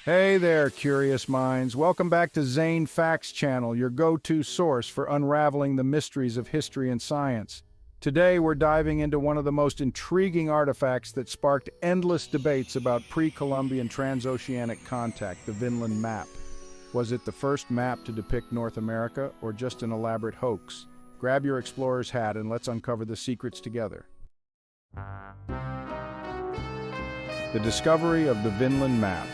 Hey there, curious minds. Welcome back to Zain Facts Channel, your go-to source for unraveling the mysteries of history and science. Today, we're diving into one of the most intriguing artifacts that sparked endless debates about pre-Columbian Trans-Oceanic contact, the Vinland Map. Was it the first map to depict North America, or just an elaborate hoax? Grab your explorer's hat and let's uncover the secrets together. The discovery of the Vinland Map.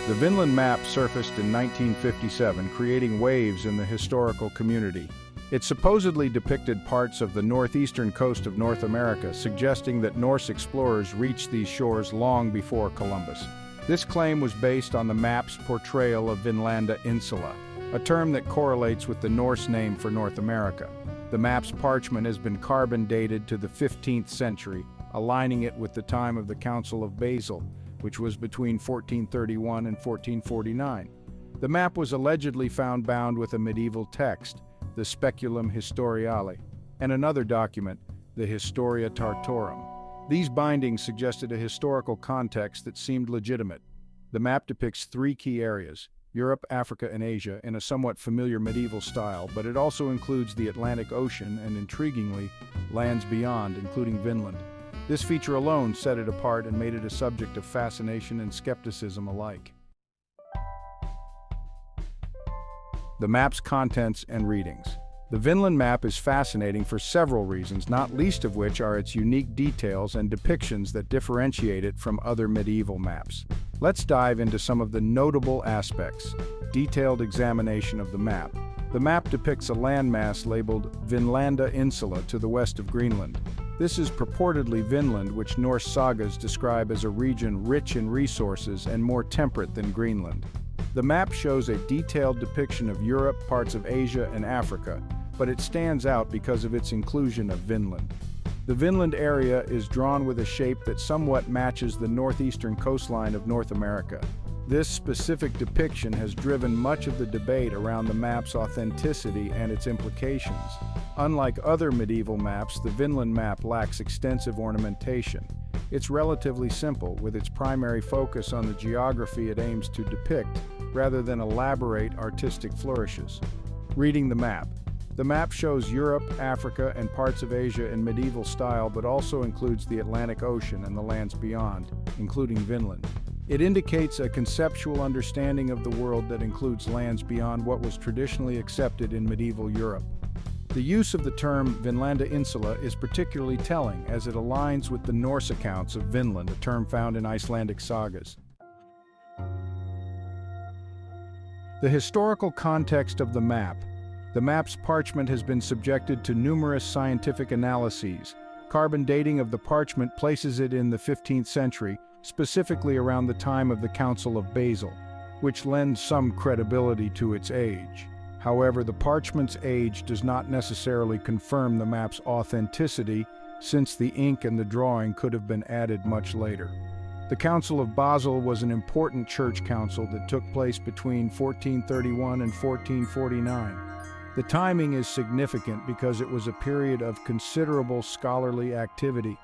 The Vinland Map surfaced in 1957, creating waves in the historical community. It supposedly depicted parts of the northeastern coast of North America, suggesting that Norse explorers reached these shores long before Columbus. This claim was based on the map's portrayal of Vinland Insula, a term that correlates with the Norse name for North America. The map's parchment has been carbon dated to the 15th century, aligning it with the time of the Council of Basel, which was between 1431 and 1449. The map was allegedly found bound with a medieval text, the Speculum Historiale, and another document, the Historia Tartorum. These bindings suggested a historical context that seemed legitimate. The map depicts three key areas: Europe, Africa, and Asia, in a somewhat familiar medieval style, but it also includes the Atlantic Ocean and, intriguingly, lands beyond, including Vinland. This feature alone set it apart and made it a subject of fascination and skepticism alike. The map's contents and readings. The Vinland Map is fascinating for several reasons, not least of which are its unique details and depictions that differentiate it from other medieval maps. Let's dive into some of the notable aspects. Detailed examination of the map. The map depicts a landmass labeled Vinland Insula to the west of Greenland. This is purportedly Vinland, which Norse sagas describe as a region rich in resources and more temperate than Greenland. The map shows a detailed depiction of Europe, parts of Asia, and Africa, but it stands out because of its inclusion of Vinland. The Vinland area is drawn with a shape that somewhat matches the northeastern coastline of North America. This specific depiction has driven much of the debate around the map's authenticity and its implications. Unlike other medieval maps, the Vinland Map lacks extensive ornamentation. It's relatively simple, with its primary focus on the geography it aims to depict, rather than elaborate artistic flourishes. Reading the map. The map shows Europe, Africa, and parts of Asia in medieval style, but also includes the Atlantic Ocean and the lands beyond, including Vinland. It indicates a conceptual understanding of the world that includes lands beyond what was traditionally accepted in medieval Europe. The use of the term Vinland Insula is particularly telling, as it aligns with the Norse accounts of Vinland, a term found in Icelandic sagas. The historical context of the map. The map's parchment has been subjected to numerous scientific analyses. Carbon dating of the parchment places it in the 15th century, specifically around the time of the Council of Basel, which lends some credibility to its age. However, the parchment's age does not necessarily confirm the map's authenticity, since the ink and the drawing could have been added much later. The Council of Basel was an important church council that took place between 1431 and 1449. The timing is significant because it was a period of considerable scholarly activity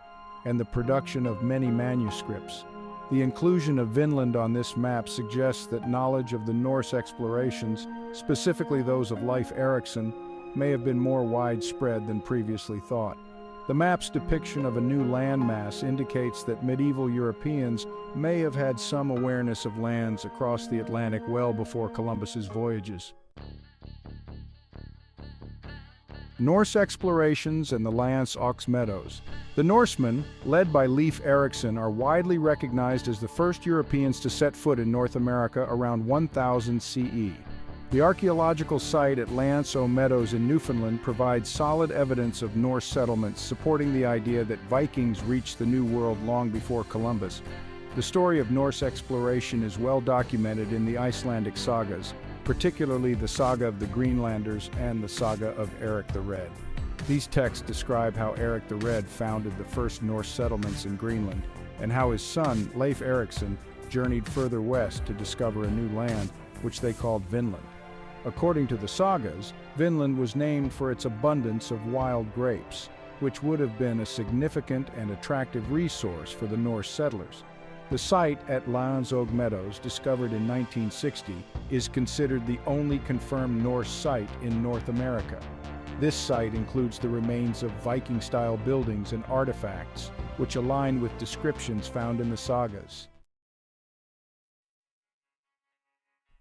and the production of many manuscripts. The inclusion of Vinland on this map suggests that knowledge of the Norse explorations, specifically those of Leif Erikson, may have been more widespread than previously thought. The map's depiction of a new landmass indicates that medieval Europeans may have had some awareness of lands across the Atlantic well before Columbus's voyages. Norse explorations and the Lance Ox Meadows. The Norsemen, led by Leif Erikson, are widely recognized as the first Europeans to set foot in North America around 1000 CE. The archaeological site at Lance Ox Meadows in Newfoundland provides solid evidence of Norse settlements, supporting the idea that Vikings reached the New World long before Columbus. The story of Norse exploration is well documented in the Icelandic sagas, particularly the Saga of the Greenlanders and the Saga of Eric the Red. These texts describe how Eric the Red founded the first Norse settlements in Greenland, and how his son, Leif Erikson, journeyed further west to discover a new land, which they called Vinland. According to the sagas, Vinland was named for its abundance of wild grapes, which would have been a significant and attractive resource for the Norse settlers. The site at Landsog Meadows, discovered in 1960, is considered the only confirmed Norse site in North America. This site includes the remains of Viking-style buildings and artifacts, which align with descriptions found in the sagas.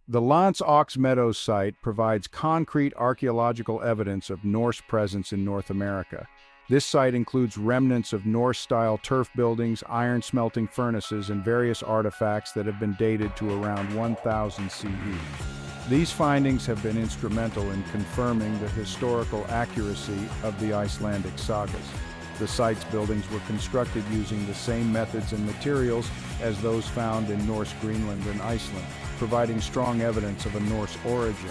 The Landsog Meadows site provides concrete archaeological evidence of Norse presence in North America. This site includes remnants of Norse-style turf buildings, iron smelting furnaces, and various artifacts that have been dated to around 1000 CE. These findings have been instrumental in confirming the historical accuracy of the Icelandic sagas. The site's buildings were constructed using the same methods and materials as those found in Norse Greenland and Iceland, providing strong evidence of a Norse origin.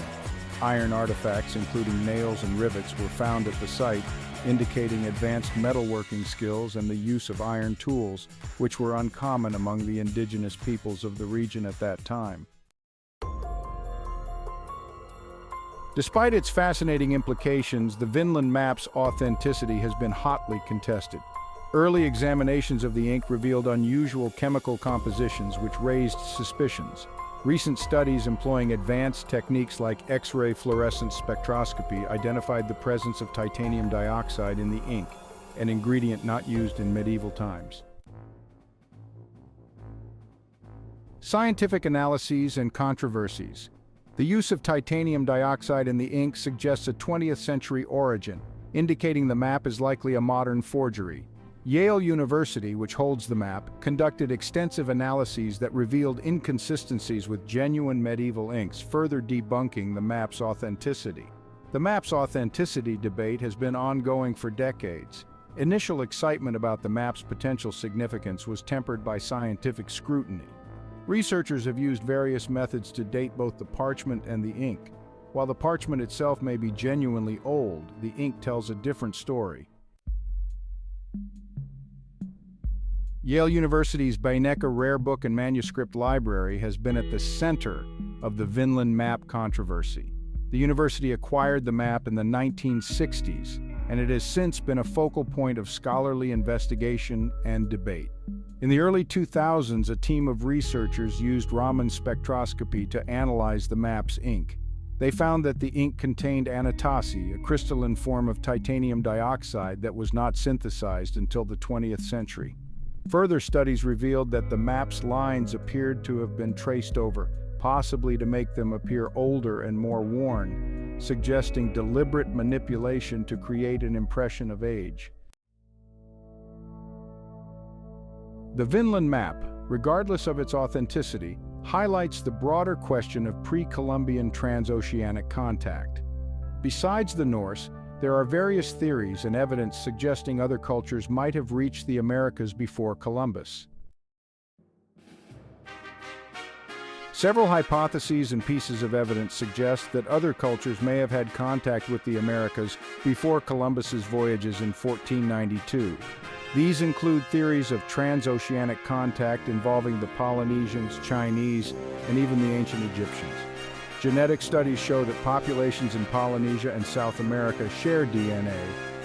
Iron artifacts, including nails and rivets, were found at the site, indicating advanced metalworking skills and the use of iron tools, which were uncommon among the indigenous peoples of the region at that time. Despite its fascinating implications, the Vinland Map's authenticity has been hotly contested. Early examinations of the ink revealed unusual chemical compositions which raised suspicions. Recent studies employing advanced techniques like X-ray fluorescence spectroscopy identified the presence of titanium dioxide in the ink, an ingredient not used in medieval times. Scientific analyses and controversies. The use of titanium dioxide in the ink suggests a 20th century origin, indicating the map is likely a modern forgery. Yale University, which holds the map, conducted extensive analyses that revealed inconsistencies with genuine medieval inks, further debunking the map's authenticity. The map's authenticity debate has been ongoing for decades. Initial excitement about the map's potential significance was tempered by scientific scrutiny. Researchers have used various methods to date both the parchment and the ink. While the parchment itself may be genuinely old, the ink tells a different story. Yale University's Beinecke Rare Book and Manuscript Library has been at the center of the Vinland Map controversy. The university acquired the map in the 1960s, and it has since been a focal point of scholarly investigation and debate. In the early 2000s, a team of researchers used Raman spectroscopy to analyze the map's ink. They found that the ink contained anatase, a crystalline form of titanium dioxide that was not synthesized until the 20th century. Further studies revealed that the map's lines appeared to have been traced over, possibly to make them appear older and more worn, suggesting deliberate manipulation to create an impression of age. The Vinland Map, regardless of its authenticity, highlights the broader question of pre-Columbian trans-oceanic contact. Besides the Norse, there are various theories and evidence suggesting other cultures might have reached the Americas before Columbus. Several hypotheses and pieces of evidence suggest that other cultures may have had contact with the Americas before Columbus's voyages in 1492. These include theories of transoceanic contact involving the Polynesians, Chinese, and even the ancient Egyptians. Genetic studies show that populations in Polynesia and South America share DNA,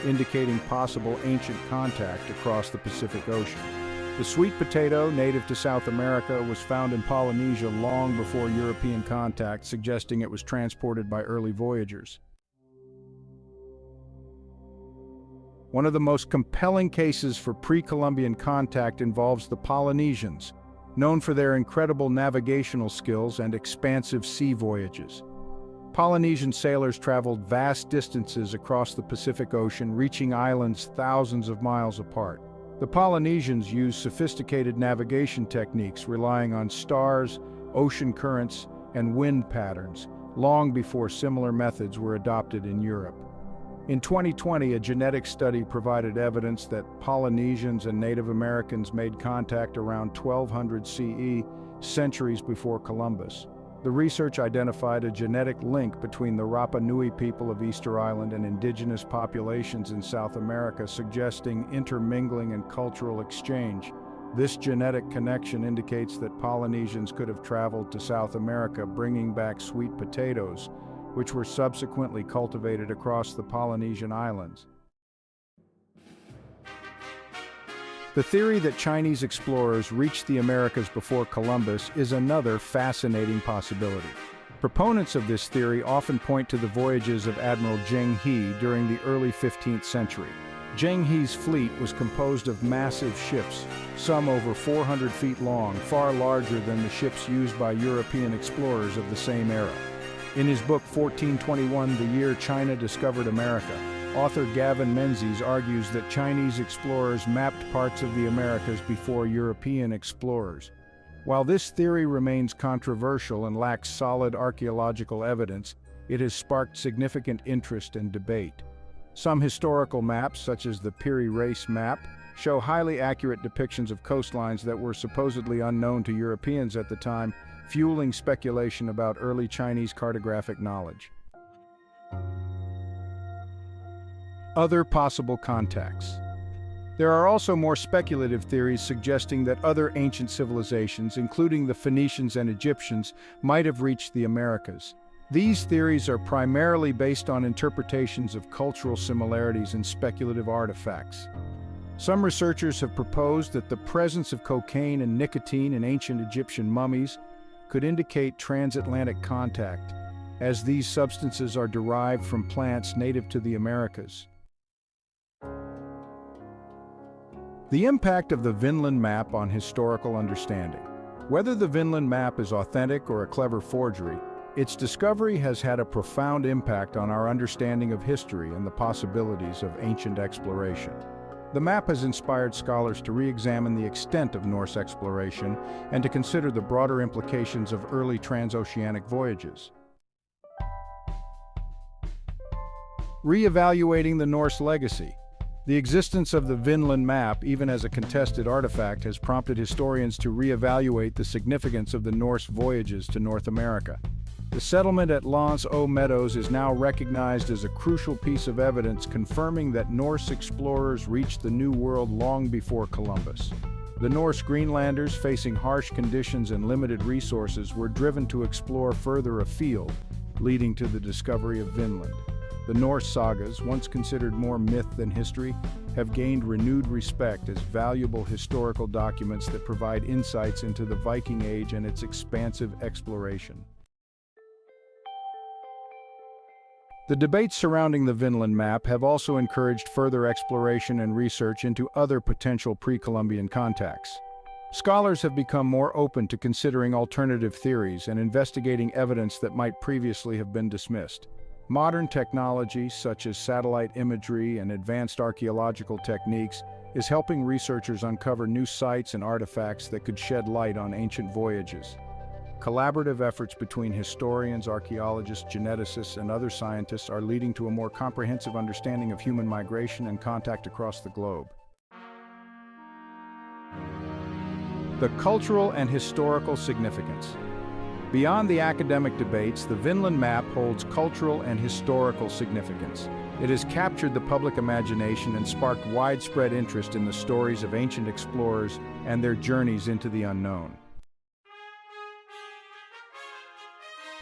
indicating possible ancient contact across the Pacific Ocean. The sweet potato, native to South America, was found in Polynesia long before European contact, suggesting it was transported by early voyagers. One of the most compelling cases for pre-Columbian contact involves the Polynesians, known for their incredible navigational skills and expansive sea voyages. Polynesian sailors traveled vast distances across the Pacific Ocean, reaching islands thousands of miles apart. The Polynesians used sophisticated navigation techniques relying on stars, ocean currents, and wind patterns, long before similar methods were adopted in Europe. In 2020, a genetic study provided evidence that Polynesians and Native Americans made contact around 1200 CE, centuries before Columbus. The research identified a genetic link between the Rapa Nui people of Easter Island and indigenous populations in South America, suggesting intermingling and cultural exchange. This genetic connection indicates that Polynesians could have traveled to South America, bringing back sweet potatoes, which were subsequently cultivated across the Polynesian islands. The theory that Chinese explorers reached the Americas before Columbus is another fascinating possibility. Proponents of this theory often point to the voyages of Admiral Zheng He during the early 15th century. Zheng He's fleet was composed of massive ships, some over 400 feet long, far larger than the ships used by European explorers of the same era. In his book 1421, The Year China Discovered America, author Gavin Menzies argues that Chinese explorers mapped parts of the Americas before European explorers. While this theory remains controversial and lacks solid archaeological evidence, it has sparked significant interest and debate. Some historical maps, such as the Piri Reis map, show highly accurate depictions of coastlines that were supposedly unknown to Europeans at the time, fueling speculation about early Chinese cartographic knowledge. Other possible contacts. There are also more speculative theories suggesting that other ancient civilizations, including the Phoenicians and Egyptians, might have reached the Americas. These theories are primarily based on interpretations of cultural similarities and speculative artifacts. Some researchers have proposed that the presence of cocaine and nicotine in ancient Egyptian mummies could indicate transatlantic contact, as these substances are derived from plants native to the Americas. The impact of the Vinland Map on historical understanding. Whether the Vinland Map is authentic or a clever forgery, its discovery has had a profound impact on our understanding of history and the possibilities of ancient exploration. The map has inspired scholars to re-examine the extent of Norse exploration and to consider the broader implications of early transoceanic voyages. Re-evaluating the Norse legacy. The existence of the Vinland Map, even as a contested artifact, has prompted historians to re-evaluate the significance of the Norse voyages to North America. The settlement at L'Anse aux Meadows is now recognized as a crucial piece of evidence confirming that Norse explorers reached the New World long before Columbus. The Norse Greenlanders, facing harsh conditions and limited resources, were driven to explore further afield, leading to the discovery of Vinland. The Norse sagas, once considered more myth than history, have gained renewed respect as valuable historical documents that provide insights into the Viking Age and its expansive exploration. The debates surrounding the Vinland Map have also encouraged further exploration and research into other potential pre-Columbian contacts. Scholars have become more open to considering alternative theories and investigating evidence that might previously have been dismissed. Modern technology, such as satellite imagery and advanced archaeological techniques, is helping researchers uncover new sites and artifacts that could shed light on ancient voyages. Collaborative efforts between historians, archaeologists, geneticists, and other scientists are leading to a more comprehensive understanding of human migration and contact across the globe. The cultural and historical significance. Beyond the academic debates, the Vinland Map holds cultural and historical significance. It has captured the public imagination and sparked widespread interest in the stories of ancient explorers and their journeys into the unknown.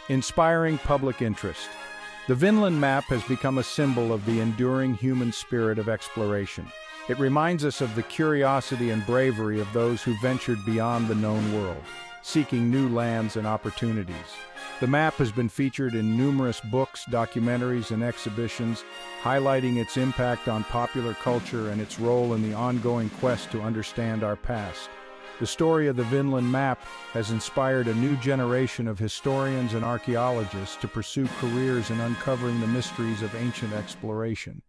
Inspiring public interest. The Vinland Map has become a symbol of the enduring human spirit of exploration. It reminds us of the curiosity and bravery of those who ventured beyond the known world, seeking new lands and opportunities. The map has been featured in numerous books, documentaries, and exhibitions, highlighting its impact on popular culture and its role in the ongoing quest to understand our past. The story of the Vinland Map has inspired a new generation of historians and archaeologists to pursue careers in uncovering the mysteries of ancient exploration.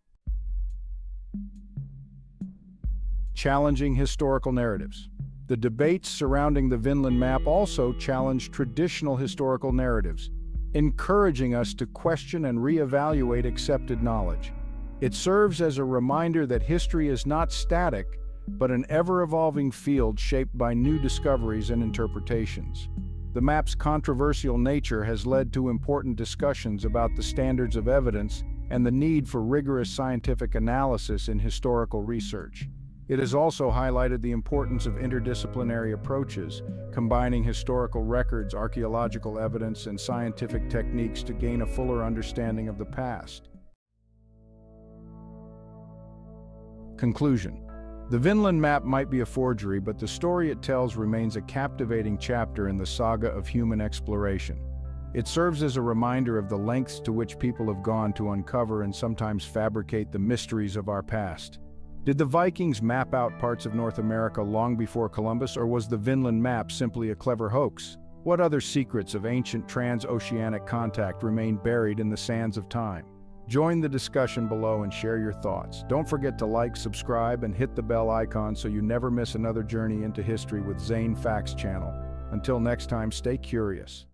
Challenging historical narratives. The debates surrounding the Vinland Map also challenge traditional historical narratives, encouraging us to question and reevaluate accepted knowledge. It serves as a reminder that history is not static, but an ever-evolving field shaped by new discoveries and interpretations. The map's controversial nature has led to important discussions about the standards of evidence and the need for rigorous scientific analysis in historical research. It has also highlighted the importance of interdisciplinary approaches, combining historical records, archaeological evidence, and scientific techniques to gain a fuller understanding of the past. Conclusion. The Vinland Map might be a forgery, but the story it tells remains a captivating chapter in the saga of human exploration. It serves as a reminder of the lengths to which people have gone to uncover and sometimes fabricate the mysteries of our past. Did the Vikings map out parts of North America long before Columbus, or was the Vinland Map simply a clever hoax? What other secrets of ancient trans-oceanic contact remain buried in the sands of time? Join the discussion below and share your thoughts. Don't forget to like, subscribe, and hit the bell icon so you never miss another journey into history with Zain Facts Channel. Until next time, stay curious.